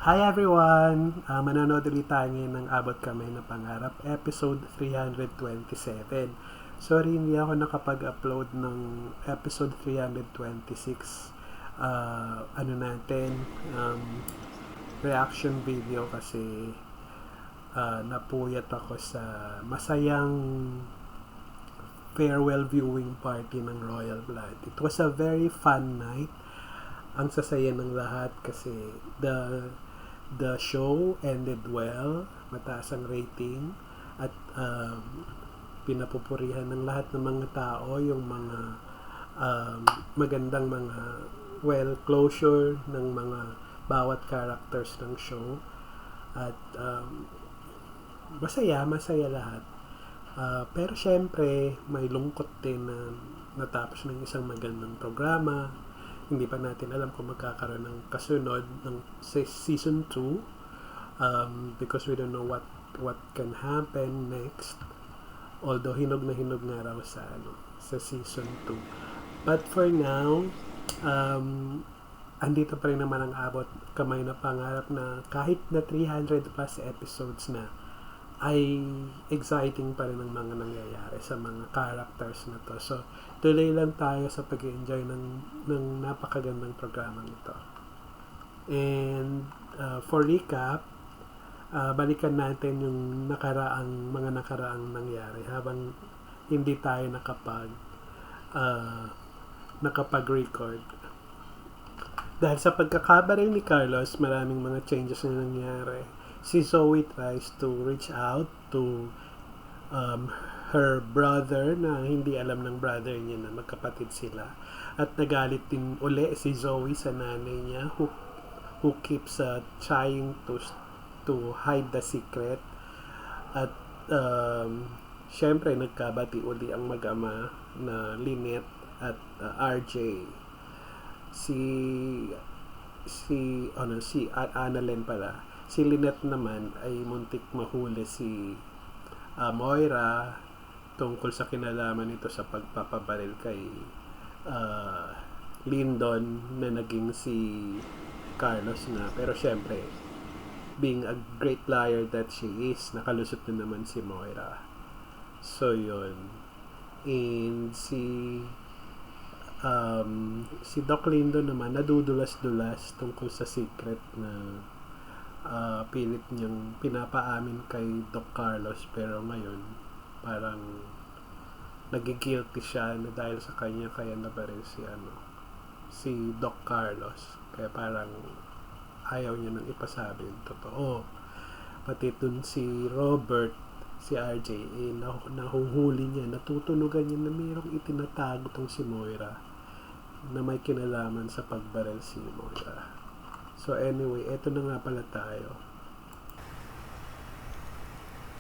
Hi everyone! Manonood ulit tayo ngayon ng Abot Kamay na Pangarap, episode 327. Sorry, hindi ako nakapag-upload ng episode 326. Reaction video kasi napuyat ako sa masayang farewell viewing party ng Royal Blood. It was a very fun night. Ang sasaya ng lahat kasi the show ended well, mataas ang rating at pinapupurihan ng lahat ng mga tao yung mga magandang mga closure ng mga bawat characters ng show at masaya lahat. Pero syempre may lungkot din na natapos ng isang magandang programa. Hindi pa natin alam kung magkakaroon ng kasunod ng season 2 because we don't know what can happen next. Although hinog na raw sa season 2. But for now, andito pa rin naman ang Abot Kamay na Pangarap na kahit na 300 plus episodes na ay exciting pa rin ang mga nangyayari sa mga characters na to. So, tuloy lang tayo sa pag-enjoy ng napakagandang programang ito. And for recap, balikan natin yung mga nakaraang nangyari habang hindi tayo nakapag-record. Dahil sa pagkakabaril ni Carlos, maraming mga changes na nangyari. Si Zoe tries to reach out to her brother na hindi alam ng brother niya na magkapatid sila. At nagalit din uli si Zoe sa nanay niya who keeps trying to hide the secret. At syempre nagkabati uli ang mag-ama na Lynette at RJ. Si Annalyn pala. Si Lynette naman ay muntik mahuli si Moira tungkol sa kinalaman nito sa pagpapabaril kay Lyndon na naging si Carlos na. Pero syempre, being a great liar that she is, nakalusot na naman si Moira. So yun. And si Doc Lyndon naman nadudulas-dulas tungkol sa secret na pilit niyang pinapaamin kay Doc Carlos, pero ngayon parang nagigilty siya na dahil sa kanya kaya nabaril si Doc Carlos, kaya parang ayaw niya nang ipasabi yung totoo. Pati dun si Robert, si RJ, nahuhuli niya, natutunugan niya na mayroong itinatago tong si Moira na may kinalaman sa pagbaril si Moira. So anyway, eto na nga pala tayo.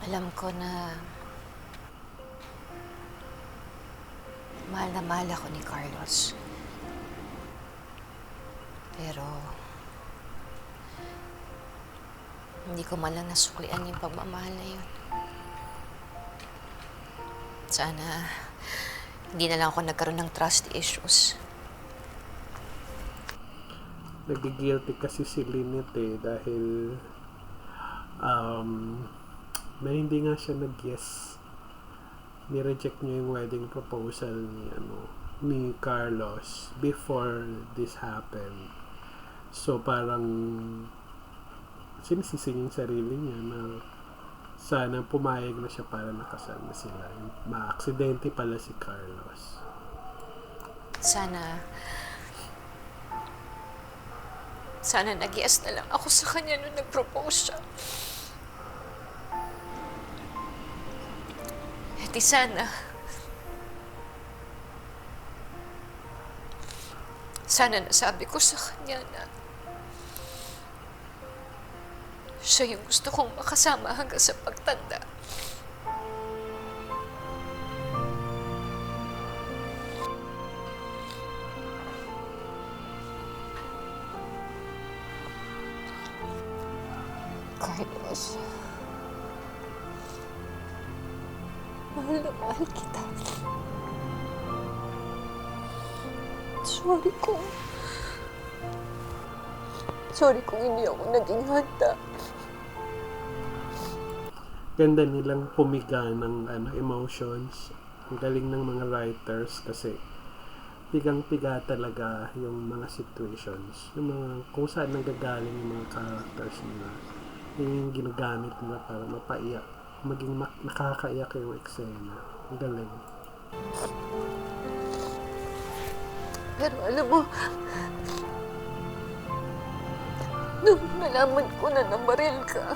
Alam ko na mahal ako ni Carlos. Pero hindi ko man lang nasuklian yung pagmamahal na yun. Sana hindi na lang ako nagkaroon ng trust issues. Nagigilty kasi si Lynette dahil na hindi nga siya nag-yes. Ni-reject niya yung wedding proposal ni Carlos before this happened. So parang sinisisi niya yung sarili niya na sana pumayag na siya para nakasal na sila. Ma-aksidente pala si Carlos. Sana nag-yes na lang ako sa kanya nung nag-propose siya. At sana nasabi ko sa kanya na siya yung gusto kong makasama hanggang sa pagtanda. Carlos, mahal na mahal kita. Sorry Sorry kung hindi ako naging handa. Ganda nilang pumiga ng emotions. Ang galing ng mga writers kasi pigang-piga talaga yung mga situations. Yung mga kung saan nanggagaling yung mga characters nila. Yun yung ginagamit nila para mapaiyak. Maging nakakaiyak yung eksena. Ang galing. Pero alam mo, nung nalaman ko na nabaril ka,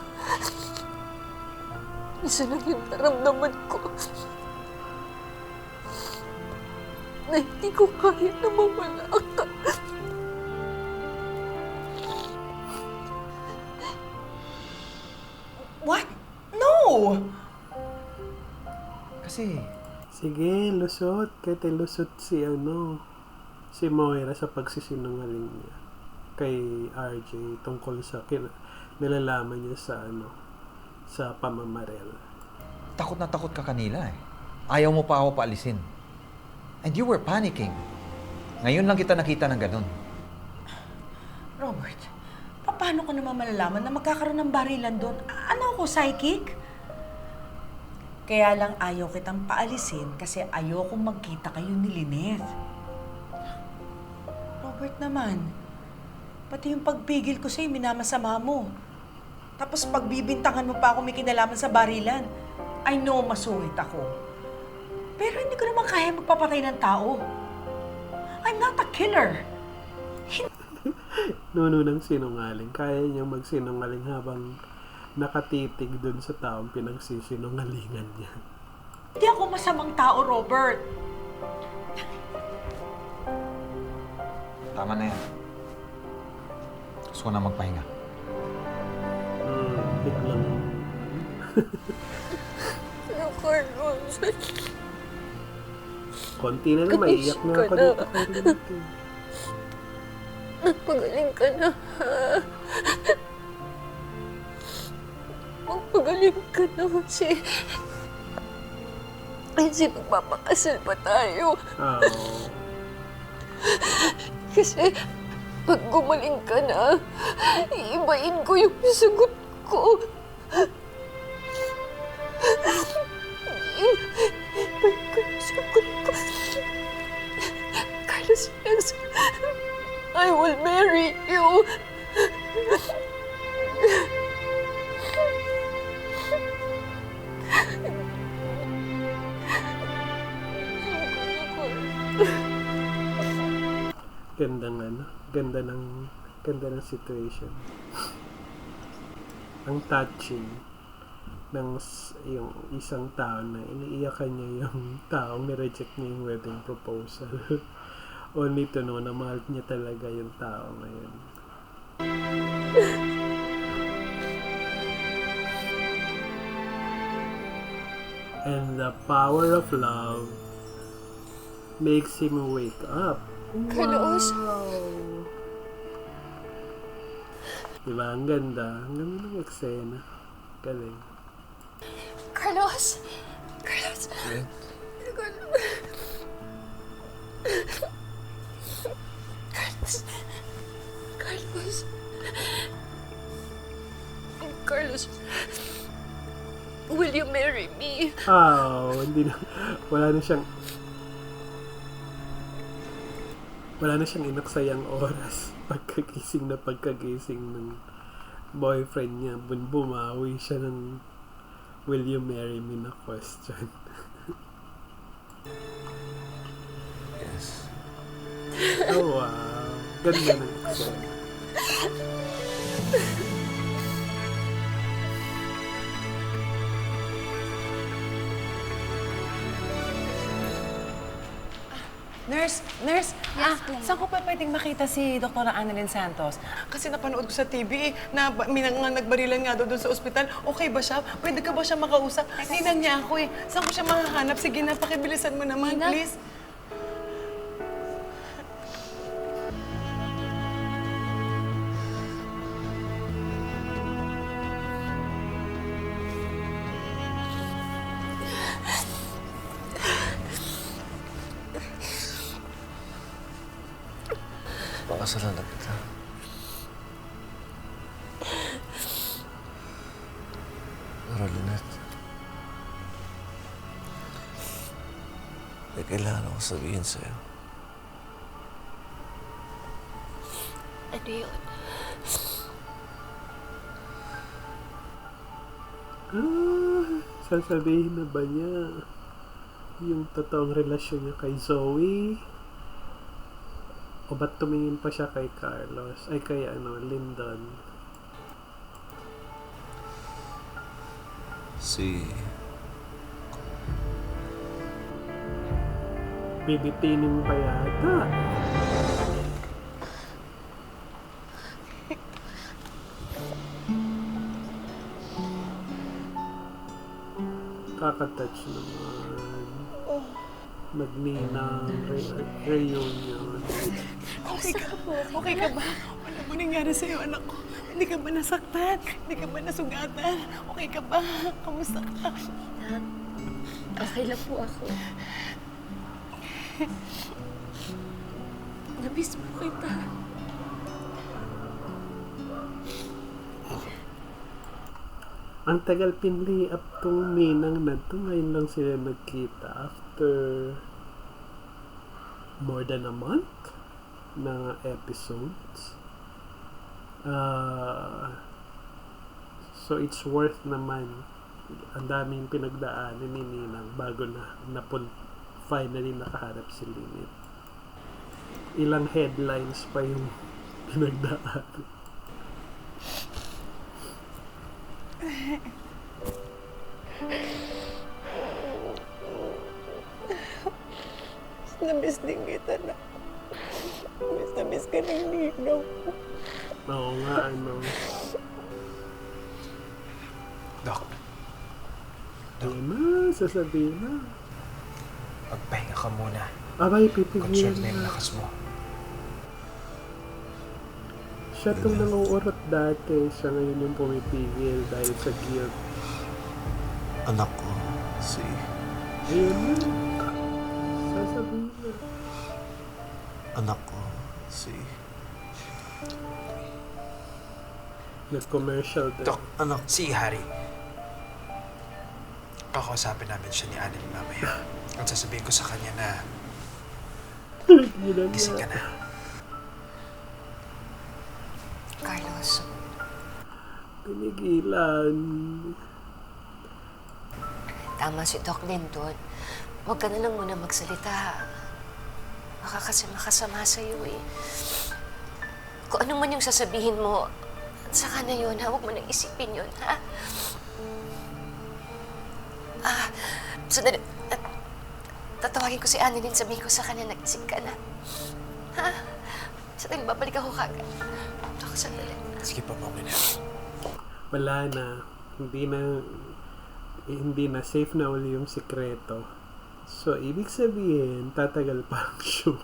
isa lang yung naramdaman ko. Na hindi ko kaya na mawala ka. What? No! Kasi, Sige, lusot. Kahit lusot si Moira sa pagsisinungaling niya kay RJ tungkol sa nilalaman niya sa pamamaril. takot na takot ka kanila eh. Ayaw mo pa ako paalisin. And you were panicking. Ngayon lang kita nakita ng ganun. Robert, paano ko naman malalaman na magkakaroon ng barilan doon? Ano ako, psychic? Kaya lang ayaw kitang paalisin kasi ayaw kong magkita kayo ni Lynette. Robert naman, pati yung pagpigil ko sa'yo, minamasama mo. Tapos pagbibintangan mo pa ako may kinalaman sa barilan. I know masungit ako. Pero hindi ko naman kaya magpapatay ng tao. I'm not a killer. Nuno ng sinungaling. Kaya niyang magsinungaling habang nakatitig dun sa taong pinagsisinungalingan niya. Hindi ako masamang tao, Robert. Tama na yan. Gusto ko na magpahinga. Biglang Pero Carlos, konti na lang, maiiyak na ako dito kay Lynette. magpagaling ka na. Magpagaling ka na kasi magpapakasal pa tayo. Oh. Kasi pag gumaling ka na, iibain ko yung sagot ko. Iibain ko yung sagot ko. Carlos, yes, I will marry you. Ganda ng situation. Ang touching ng yung isang tao na iniiyakan niya yung taong nireject niya yung wedding proposal. Only to know na mahal niya talaga yung tao ngayon. And the power of love makes him wake up. Carlos. Wow! Diba? Ang ganda. Ang ganda ng eksena. Galing. Carlos. Carlos. Carlos. Carlos. Carlos. Will you marry me? Oh, hindi na. Wala na siyang inaksayang oras. Pagkagising ng boyfriend niya, bumawi siya ng will you marry me na question. Yes. Oh, wow. Ganda ng eksena. Nurse, saan ko pa pwedeng makita si Dr. Annalyn Santos? Kasi napanood ko sa TV na nagbarilan nga doon sa ospital. Okay ba siya? Pwede ka ba siya makausap? Ninang niya ako eh. Saan ko siya makahanap? Sige na, pakibilisan mo naman, Ninang? please. Pakasalan na kita. pero Lynette. May kailangan akong sabihin sa'yo. Ano yun? Sasabihin na ba niya yung totoong relasyon niya kay Zoe? O ba't tumingin pa siya kay Carlos? Ay, kay Lyndon? Bibitinin pa yata. Kakatouch naman. Magninang reunion. Okay ka? Okay ka ba? Wala mo nangyari sa'yo, anak ko. Hindi ka ba nasaktan? Hindi ka ba nasugatan? Okay ka ba? Kamusta ka? Okay lang po ako. Namiss mo kita. Ang tagal pinli-up tong Ninang na to. Ngayon lang sila nagkita after more than a month na episodes. So it's worth naman. Ang daming pinagdaanan ni Ninang bago na finally nakaharap si Lynette. Ilang headlines pa yung pinagdaanan. Namiss din kita na. Namiss ka ng Ninong. Oo nga, Doc, Ayun na, sasabihin na. magpahinga ka muna. Abay, pipigilan Conserve na yung na. lakas mo. Siya itong nanguurot dati. Siya ngayon yung pumipigil dahil sa guilt. Anak ko, si... Ayun na. Sasabihin na. Anak ko, si... Nag-commercial din. Doc, Anak, si Harry. Kakausapin namin siya ni Annalyn mamaya. At sasabihin ko sa kanya na Gilan gising ka na. na. Carlos, Pinigilan. tama si Doc Lyndon. Huwag ka na lang muna magsalita. Baka kasi makasama sa'yo eh. Kung ano man yung sasabihin mo, saka na yun, ha? Huwag mo nang isipin yun, ha? Sandali. Tatawagin ko si Annalyn, sabihin ko sa kanya, nagising ka na. Ha? Sandali, babalik ako kagad. Doc, sandali. Sige pa, Ma'am Lynette. Wala na. Hindi na safe na uli yung sikreto. So, ibig sabihin, tatagal pa ang show.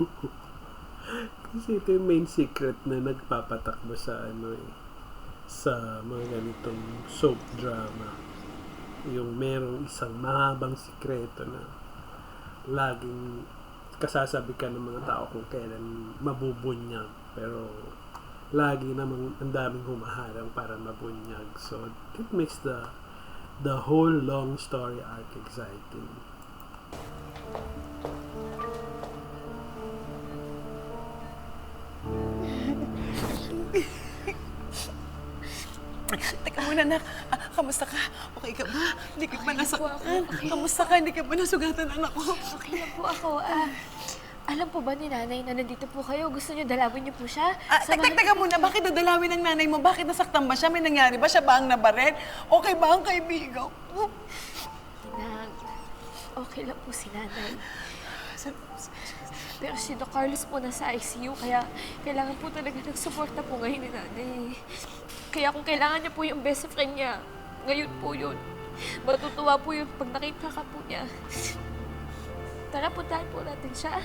Kasi ito yung main secret na nagpapatakbo sa sa mga ganitong soap drama. Yung merong isang mahabang sikreto na laging kasasabi ka ng mga tao kung kailan mabubunyag. Pero lagi namang ang daming humaharang para mabunyag. So, it makes the whole long story arc exciting. Teka muna, anak. Kamusta ka? Okay ka ba? Hindi ka ba nasaktan? Kamusta ka? Hindi ka ba nasugatan, anak ko? Okay lang po ako. Alam po ba ni nanay na nandito po kayo? Gusto niyo dalawin niyo po siya? Teka muna. Bakit dadalawin ng nanay mo? Bakit nasaktan ba siya? May nangyari ba? Siya ba ang nabaril? Okay ba ang kaibigan ko? Inang, okay lang po si nanay. Pero si Doc Carlos po nasa ICU, kaya kailangan po talaga ng suporta po ngayon ni nanay. Kaya kung kailangan niya po yung best friend niya, ngayon po yun. Matutuwa po yun pag nakita ka po niya. Tara, puntahan po natin siya.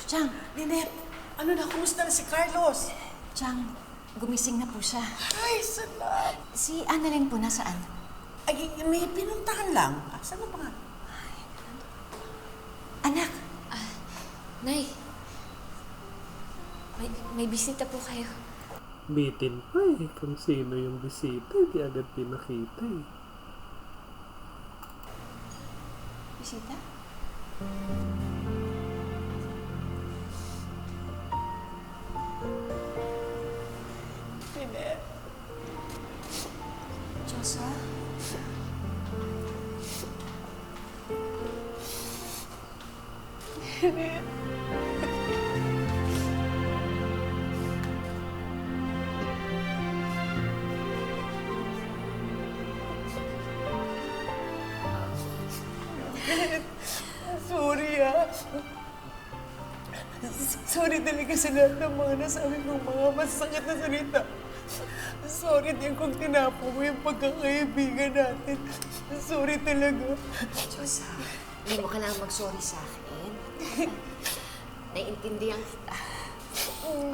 Chang, Lynette, ano na, kumusta na si Carlos? Chang, gumising na po siya. Ay, salamat. Si Annalyn po nasaan? Ay, may pinuntahan lang. Saan na ba nga? Anak, Nay, May bisita po kayo. Bitin pa eh. Kung sino yung bisita, hindi agad pinakita eh. Bisita? Diyosa? Sorry Sorry talaga sa lahat ng mga nasabi kong mga masakit na salita. Sorry din kung tinapo mo yung pagkakaibigan natin. Sorry talaga. Diyosa, hindi mo kailangan mag-sorry sa akin. Naiintindihan kita.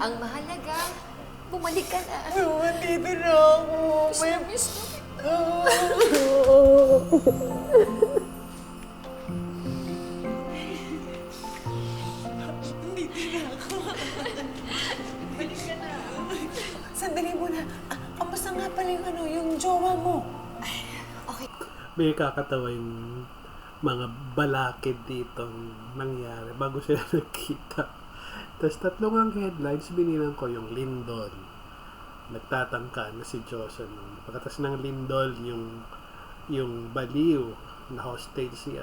Ang mahalaga, bumalik ka na. Dito na ako. Miss na kita. Sandali muna. Kamusta nga pala yung jowa mo? Okay. May kakatawa yung mga balakid dito nangyari bago sila nagkita. Tapos tatlong ang headlines, binilang ko yung Lindol. Nagtatangka na si Joshua nun. Pagkatas ng Lindol, yung Baliw, na hostage si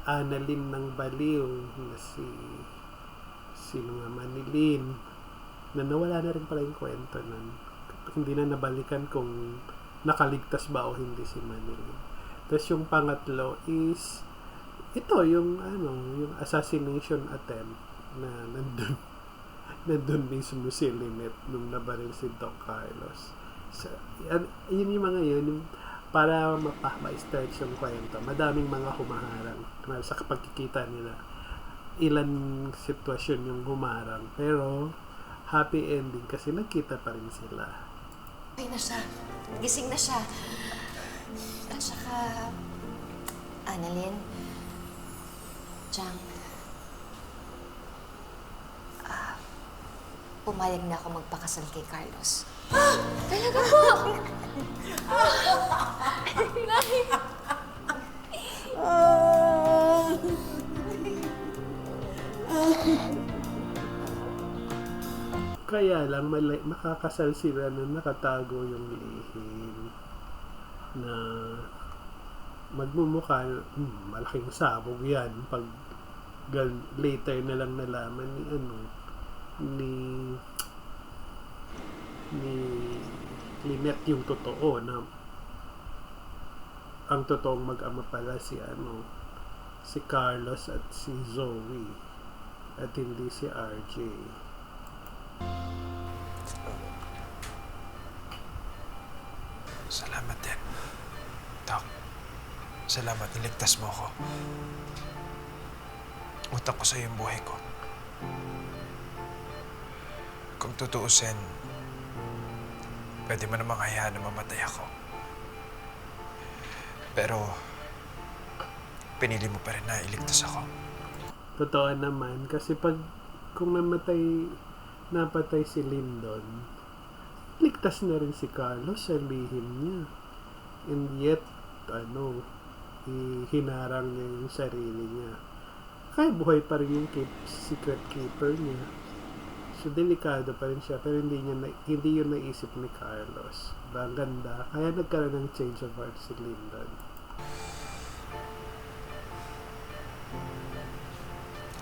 Annalyn ng Baliw, na sino nga Manilin, na nawala na rin pala yung kwento nun. Hindi na nabalikan kung nakaligtas ba o hindi si Manilin. Tapos yung pangatlo is ito, yung assassination attempt na nandun mismo si Lynette nung nabaril si Doc Carlos. So, yun yung mga yun, yung para ma-start yung kwento. Madaming mga humaharang sa pagkikita nila. Ilan sitwasyon yung humarang, pero happy ending kasi nagkita pa rin sila. Okay na siya. Gising na siya. At saka, Annalyn, Chang, pumayag na ako magpakasal kay Carlos. Talaga po! Kaya lang makakasal sila na nakatago yung lihim na magmumukha malaking sabog yan pag later na lang nalaman ni Lynette yung totoo na ang totoong mag-ama pala si Carlos at si Zoe at hindi si RJ. Salamat din. Doc, salamat niligtas mo ako. Utang ko sa'yo yung buhay ko. Kung tutuusin, pwede mo namang hayaan na mamatay ako. Pero, pinili mo pa rin na iligtas ako. Totoo naman kasi kung napatay si Lyndon, ligtas na rin si Carlos sa lihim niya. And yet, hinarang niya yung sarili niya. Kaya buhay pa rin yung secret keeper niya. So, delikado pa rin siya. Pero hindi yun naisip ni Carlos. Ang ganda. Kaya nagkaroon ng change of heart si Lyndon.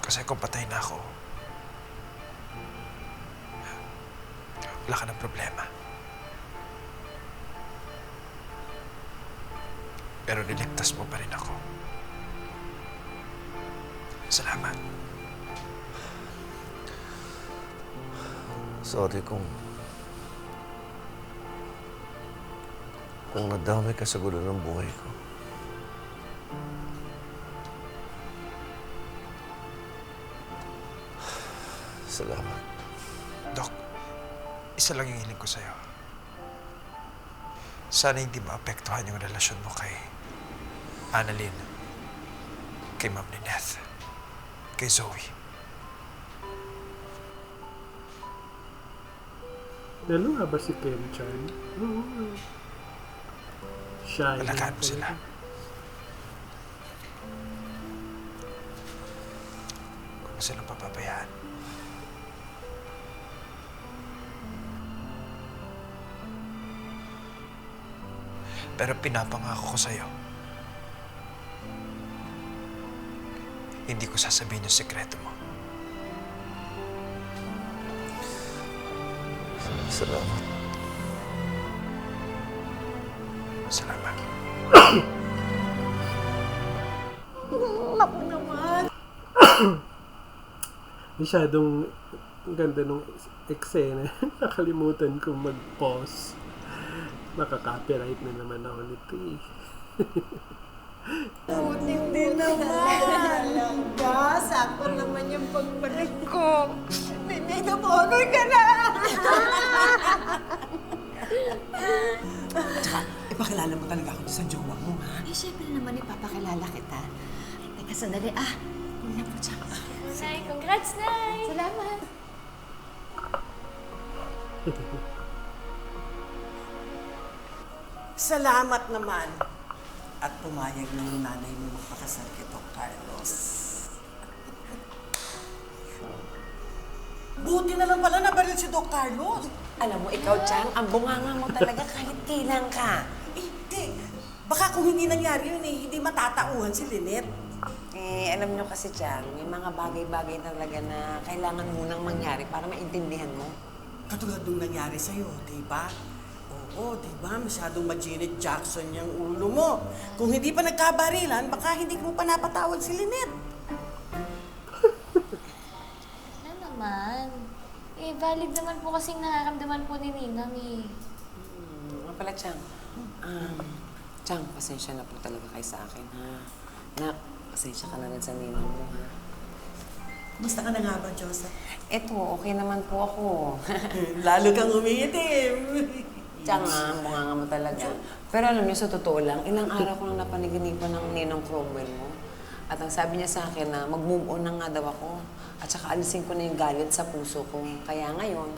Kasi kung patay na ako, wala ka ng problema. Pero niligtas mo pa rin ako. Salamat. Sorry kung nadamay ka sa gulo ng buhay ko. Salamat. Doc, isa lang yung hiling ko sa'yo. Sana hindi maapektuhan yung relasyon mo kay Annalyn, kay Ma'am Lynette, kay Zoe. Naluha ba si Ken-chan? Oo. Shy. Alagaan mo sila. Huwag mo silang papabayaan. Pero pinapangako ko sa'yo, hindi ko sasabihin yung sekreto mo. Salamat. Salamat. Masyadong ganda nung eksena. Nakalimutan kong mag-pause. Nakaka-copyright na naman ako nito eh. Hindi naman. Langga, sakto naman yung pagbalik ko. May namonol ka na. Ipakilala mo talaga ako sa jowa mo, ha? Eh, syempre naman ipapakilala kita. Teka, sandali. Hindi na po siya. Nay, congrats, Nay! Salamat. Salamat naman. At pumayag ng nanay mo magpakasal kay Doc Carlos. Buti na lang pala nabaril si Doc Carlos. Alam mo, ikaw, Chang, ang bunganga mo talaga kahit kailan ka. Hindi. Baka kung hindi nangyari yun hindi matatauhan si Lynette. Alam nyo kasi, Chang, may mga bagay-bagay talaga na kailangan munang mangyari para maintindihan mo. Katulad nung nangyari sa'yo, di ba? Oo, di ba? Masyadong ma-Janet Jackson yung ulo mo. Kung hindi pa nagkabarilan, baka hindi mo pa napatawad si Lynette. Ano naman? Valid naman po kasing nararamdaman po ni Ninang eh. Nga pala, Chang. Chang, pasensya na po talaga kayo sa akin, ha? Nak, pasensya ka na rin sa ninang mo, ha? Kumusta ka na nga ba, Joseph? Eto, okay naman po ako. Lalo kang umiitim. Chang, bunganga mo talaga. Pero alam niyo, sa totoo lang, ilang araw ko lang napaniginipan ng ninang Cromwell mo. At ang sabi niya sa akin na mag-move on na nga daw ako. At saka alisin ko na yung galit sa puso ko. Kaya ngayon,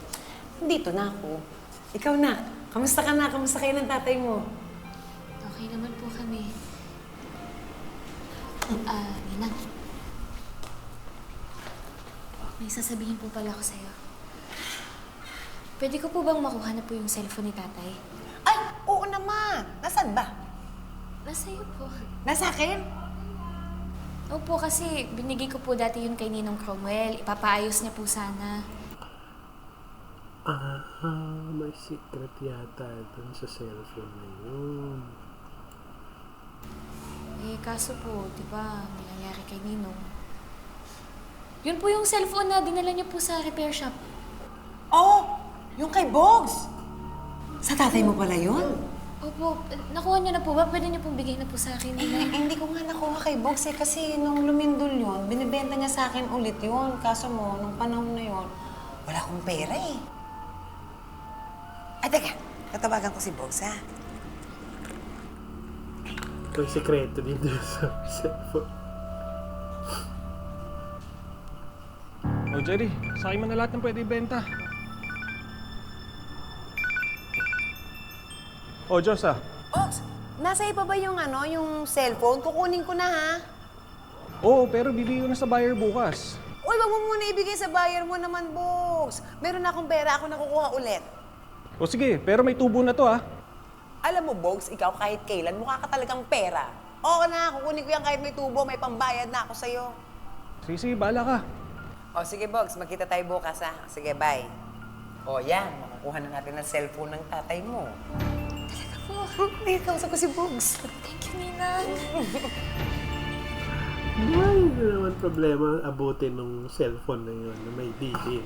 dito na ako. Ikaw na, kamusta ka na? Kamusta kayo ng tatay mo? Okay naman po kami. Ninang. May sasabihin po pala ako sa'yo. Pwede ko po bang makuha na po yung cellphone ni tatay? Ay, oo naman. Nasaan ba? Nasa iyo po. Nasa akin? Opo, kasi binigay ko po dati yun kay Ninong Cromwell. Ipapaayos niya po sana. May secret yata dun sa cellphone na yun. Kaso po, di ba, may nangyari kay Ninong. Yun po yung cellphone na dinala niya po sa repair shop. Oh, yung kay Bogs. Sa tatay mo pala yun? Opo, nakuha niyo na po ba? Pwede niyo pong bigay na po sa akin, Ninang. Hindi ko nga nakuha kay Bogs kasi nung lumindol yun, binibenta niya sa akin ulit yun. Kaso mo, nung panahon na yun, wala akong pera eh. Ay, teka. Tatawagan ko si Bogs, ha? May sekreto din doon sa cellphone. Oh, Jerry, sa akin mo na lahat ng pwede ibenta. Oh, Diyos Bogs, nasa iba ba yung yung cellphone? Kukunin ko na, ha? Oo, pero bibigyan ko na sa buyer bukas. Uy, wag mo muna ibigay sa buyer mo naman, Bogs. Meron na akong pera, ako nakukuha ulit. O sige, pero may tubo na to, ha? Alam mo, Bogs, ikaw kahit kailan, mukha ka talagang pera. Oo na, kukunin ko yan kahit may tubo, may pambayad na ako sa'yo. Sige, bahala ka. O sige, Bogs, magkita tayo bukas, ha? Sige, bye. O yan, makukuha na natin ang cellphone ng tatay mo. Talaga po. May kausap ko si Bogs. Thank you, Ninang. Hindi naman problema abutin ng cellphone na yun na may bilin.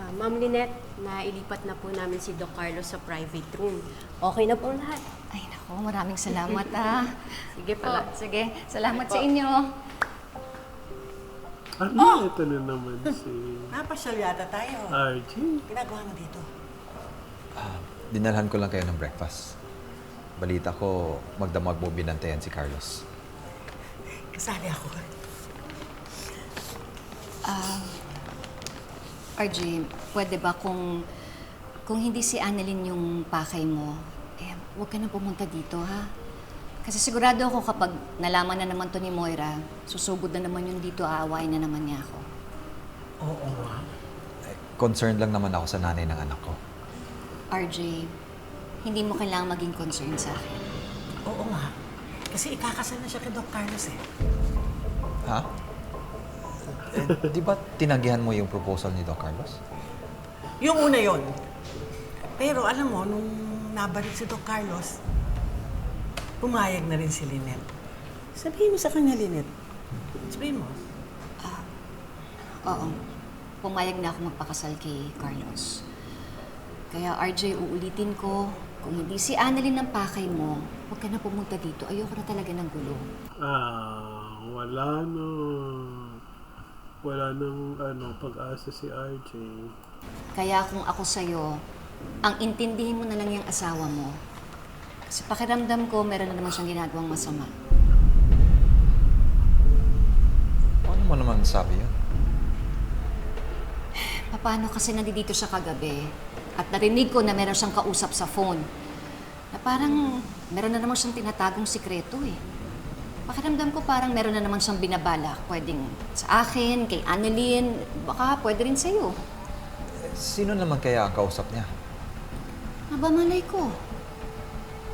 Ma'am Lynette, nailipat na po namin si Doc Carlos sa private room. Okay na po lahat. Ay, naku, maraming salamat, ah. Sige po. Sige, salamat sa inyo. Ito na naman si Napasyal yata tayo. RJ. Ginagawa mo dito? Dinalhan ko lang kayo ng breakfast. Balita ko, magdamag mo binantayan si Carlos. Kasali ako. RJ, pwede ba kung hindi si Annalyn yung pakay mo, huwag ka na pumunta dito, ha? Kasi sigurado ako kapag nalaman na naman to ni Moira, susugod na naman yun dito, aawain na naman niya ako. Oo nga. Concerned lang naman ako sa nanay ng anak ko. RJ, hindi mo kailangang maging concerned sa akin. Oo nga. Kasi ikakasal na siya kay Doc Carlos eh. Ha? Di ba tinanggihan mo yung proposal ni Doc Carlos? Yung una yon. Pero alam mo, nung nabalik si Doc Carlos, pumayag na rin si Lynette. Sabihin mo sa kanya, Lynette. Sabihin mo. Oo, pumayag na ako magpakasal kay Carlos. Kaya RJ, uulitin ko, kung hindi si Annalyn ang pakay mo, huwag ka na pumunta dito. Ayoko na talaga ng gulo. Wala na. Wala nang pag-asa si RJ. Kaya kung ako sa'yo, ang intindihin mo na lang yung asawa mo. Kasi pakiramdam ko, meron na naman siyang ginagawang masama. Paano mo naman sabi yun? Paano kasi nandito siya kagabi at narinig ko na meron siyang kausap sa phone na parang meron na naman siyang tinatagong sikreto eh. Pakiramdam ko parang meron na naman siyang binabalak. Pwedeng sa akin, kay Annalyn, baka pwede rin sa'yo. Sino naman kaya ang kausap niya? Mabamalay ko.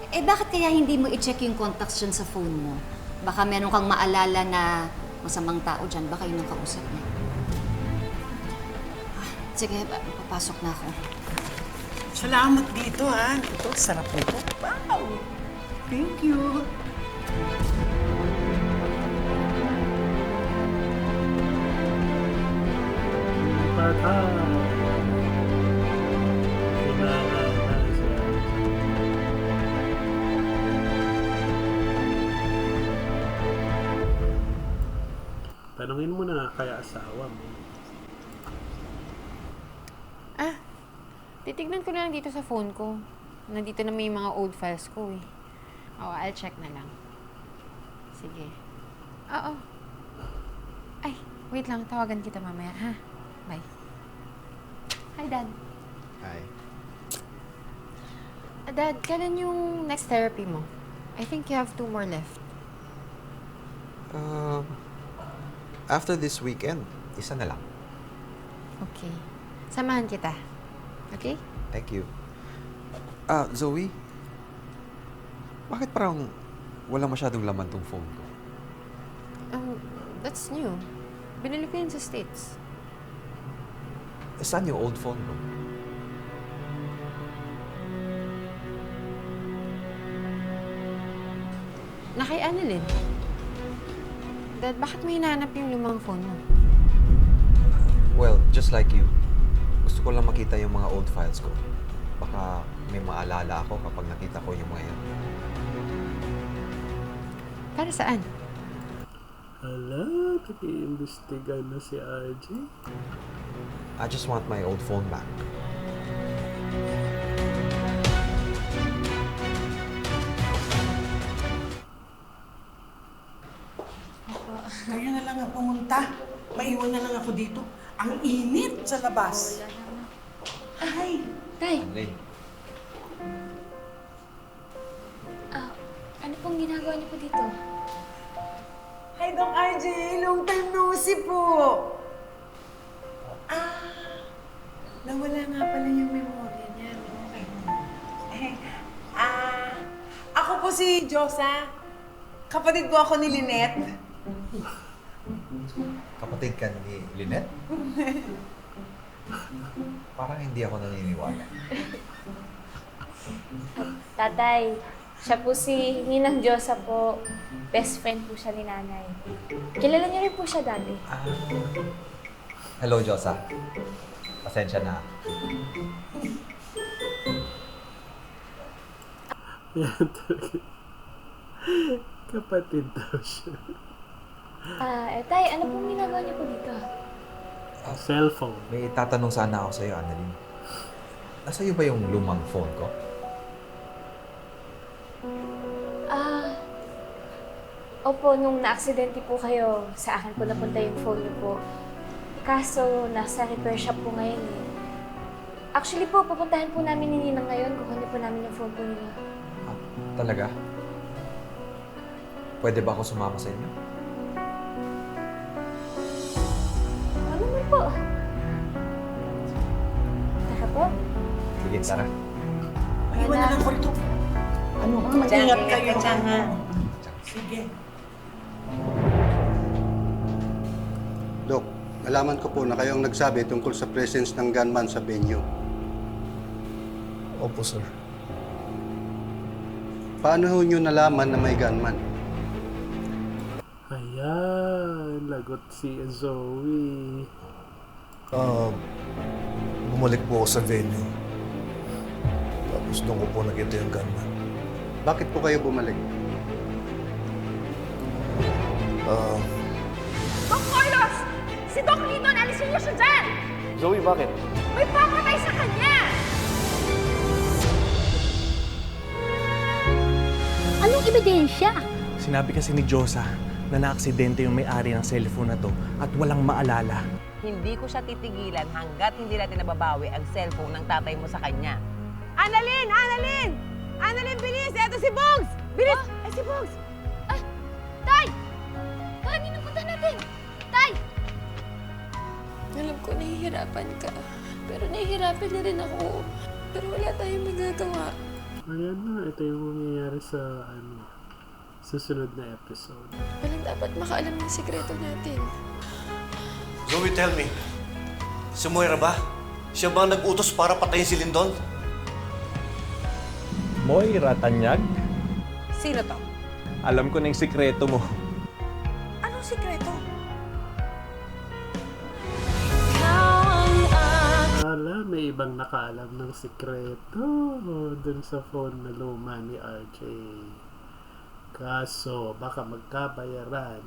Bakit kaya hindi mo i-check yung contacts dyan sa phone mo? Baka meron kang maalala na masamang tao dyan. Baka yun ang kausap niya. Sige, papasok na ako. Salamat dito, ha? Ito, sarap nito. Wow! Thank you. Tanungin mo na kaya asawa mo. Titignan ko na lang dito sa phone ko. Nandito na may mga old files ko eh. I'll check na lang. Sige. Oo. Ay, wait lang. Tawagan kita mamaya, ha? Bye. Hi, Dad. Hi. Dad, kailan yung next therapy mo? I think you have 2 more left. After this weekend, isa na lang. Okay. Samahan kita. Okay? Thank you. Zoe? Bakit parang wala masyadong laman tong phone ko? That's new. Binili ko yun sa States. Saan yung old phone ko? Na kay Annalyn. Dad, bakit mo hinahanap yung lumang phone mo? Well, just like you. Gusto ko lang makita yung mga old files ko. Baka may maalala ako kapag nakita ko yung mga yan. Para saan? Hala, nag-iimbestiga na si RJ. I just want my old phone back. Kayo na lang ang pumunta. Maiwan na lang ako dito. Ang init sa labas. Ay! Tay, Annalyn, ano pong ginagawa niyo po dito? Hi, Doc RJ! Long time no see po! Nawala nga pala yung memorya niya, no? Ako po si Josa. Kapatid po ako ni Lynette. kapatid ka ni Lynette? Parang hindi ako naniniwala. Tatay, siya po si Ninang Diyosa po. Best friend po siya ni Nanay. Kilala niyo rin po siya dati. Hello, Josa. Pasensya na. Yan talaga. Kapatid daw siya. Tay, ano pong ginagawa niyo po dito? Cellphone. May tatanong sana ako sa'yo, Annalyn. Nasa'yo ba yung lumang phone ko? Opo, nung na-aksidente po kayo, sa akin po napunta yung phone niyo po. Kaso, nasa repair shop po ngayon eh. Actually po, pupuntahan po namin ni Ninang ngayon. Kukunin po namin yung phone po nila. Ah, talaga? Pwede ba ako sumama sa inyo? Ano naman po? Tara po. Sige, tara. Iwan na lang ko ito. Ano ha? Mag-ingat kayo. Sige. Dok, nalaman ko po na kayo ang nagsabi tungkol sa presence ng gunman sa venue. Opo, sir. Paano ho nyo nalaman na may gunman? Ayan, lagot si Zoe. Bumalik po ako sa venue. Tapos doon ko po nakita yung gunman. Bakit po kayo bumalik? Doc Carlos! Si Doc Lindon, alisin niyo siya dyan! Zoe, bakit? May papatay sa kanya! Anong ebidensya? Sinabi kasi ni Josa na naaksidente yung may-ari ng cellphone na to at walang maalala. Hindi ko siya titigilan hanggat hindi natin nababawi ang cellphone ng tatay mo sa kanya. Annalyn! Annalyn! Annalyn, bilis! Eto si Bugs! Bilis! Ay, si Bugs! Tay! Paano napunta natin? Tay! Alam ko nahihirapan ka. Pero nahihirapan na rin ako. Pero wala tayong magagawa. Ayan na, ito yung mangyayari sa susunod na episode. Walang dapat makaalam ng sikreto natin. Zoe, tell me. Si Moira ba? Siya ba ang nag-utos para patayin si Lindon? Moira Tanyag? Sino to? Alam ko na yung sikreto mo. Anong sikreto? Wala, may ibang nakaalam ng sikreto dun sa phone na luma ni RJ. Kaso, baka magkabayaran.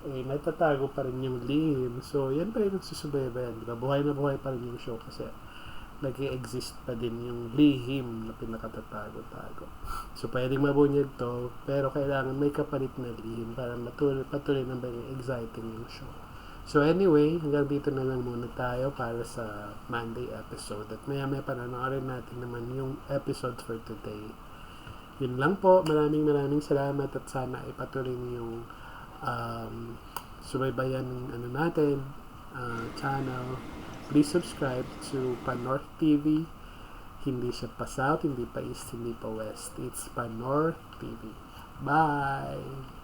Eh, may tatago pa rin yung lihim. So, yan pa rin ang susubaybayan. Diba? Buhay na buhay pa rin yung show kasi nag-i-exist pa din yung lihim na pinakatatago-tago. So, pwedeng mabunyag to, pero kailangan may kapalit na lihim para patuloy na maging exciting yung show. So anyway, hanggang dito na lang muna tayo para sa Monday episode. At maya-maya panonoorin natin naman yung episode for today. Yun lang po. Maraming salamat at sana ipatuloy niyo yung subaybayan ng natin channel. Please subscribe to Panorth TV. Hindi siya pa South, hindi pa East, hindi pa West. It's Panorth TV. Bye!